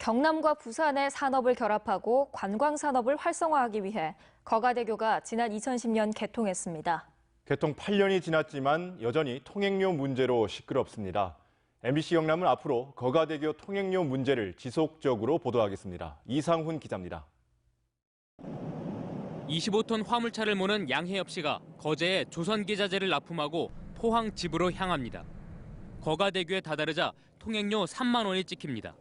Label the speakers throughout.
Speaker 1: 경남과 부산의 산업을 결합하고 관광 산업을 활성화하기 위해 거가대교가 지난 2010년 개통했습니다.
Speaker 2: 개통 8년이 지났지만 여전히 통행료 문제로 시끄럽습니다. MBC 경남은 앞으로 거가대교 통행료 문제를 지속적으로 보도하겠습니다. 이상훈 기자입니다.
Speaker 3: 25톤 화물차를 모는 양혜엽 씨가 거제에 조선기자재를 납품하고 포항 집으로 향합니다. 거가대교에 다다르자 통행료 3만 원이 찍힙니다.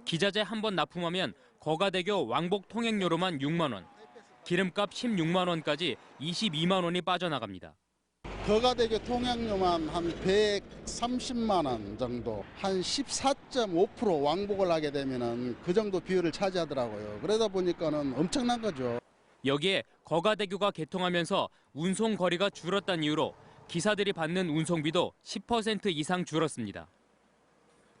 Speaker 3: 기자재 한 번 납품하면 거가대교 왕복 통행료로만 6만 원, 기름값 16만 원까지 22만 원이 빠져나갑니다.
Speaker 4: 거가대교 통행료만 한 130만 원 정도, 한 14.5% 왕복을 하게 되면은 그 정도 비율을 차지하더라고요. 그러다 보니까는 엄청난 거죠. 여기에
Speaker 3: 거가대교가 개통하면서 운송 거리가 줄었다는 이유로 기사들이 받는 운송비도 10% 이상 줄었습니다.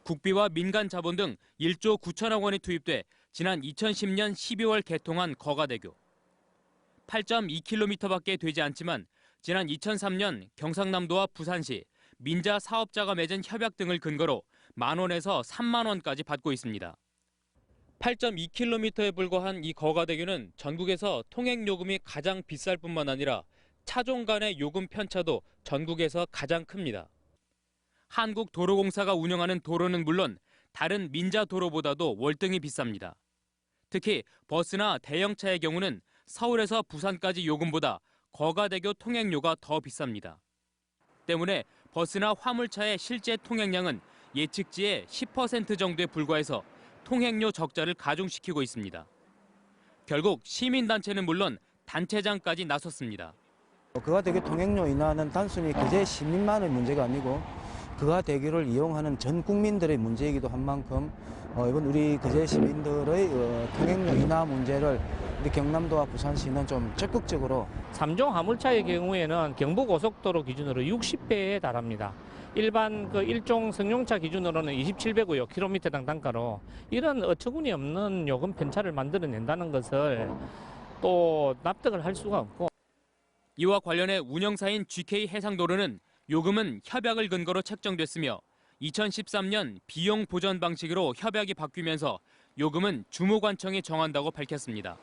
Speaker 3: 국비와 민간 자본 등 1조 9천억 원이 투입돼 지난 2010년 12월 개통한 거가대교. 8.2km밖에 되지 않지만 지난 2003년 경상남도와 부산시, 민자 사업자가 맺은 협약 등을 근거로 만 원에서 3만 원까지 받고 있습니다. 8.2km에 불과한 이 거가대교는 전국에서 통행요금이 가장 비쌀 뿐만 아니라 차종 간의 요금 편차도 전국에서 가장 큽니다. 한국도로공사가 운영하는 도로는 물론 다른 민자 도로보다도 월등히 비쌉니다. 특히 버스나 대형차의 경우는 서울에서 부산까지 요금보다 거가대교 통행료가 더 비쌉니다. 때문에 버스나 화물차의 실제 통행량은 예측치의 10% 정도에 불과해서 통행료 적자를 가중시키고 있습니다. 결국 시민단체는 물론 단체장까지 나섰습니다.
Speaker 5: 거가대교 통행료 인하는 단순히 거제 시민만의 문제가 아니고 거가대교를 이용하는 전 국민들의 문제이기도 한 만큼 이번 우리 거제 시민들의 통행료 인하 문제를 우리 경남도와 부산시는 좀 적극적으로
Speaker 6: 3종 화물차의 경우에는 경부고속도로 기준으로 60배에 달합니다. 일반 그 1종 승용차 기준으로는 27배고요. 킬로미터당 단가로 이런 어처구니 없는 요금 편차를 만들어낸다는 것을 또 납득을 할 수가 없고.
Speaker 3: 이와 관련해 운영사인 GK 해상도로는 요금은 협약을 근거로 책정됐으며 2013년 비용 보전 방식으로 협약이 바뀌면서 요금은 주무관청이 정한다고 밝혔습니다.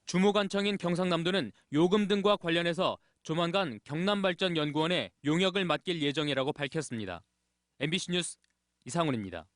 Speaker 3: 주무관청인 경상남도는 요금 등과 관련해서 조만간 경남발전연구원에 용역을 맡길 예정이라고 밝혔습니다. MBC 뉴스 이상훈입니다.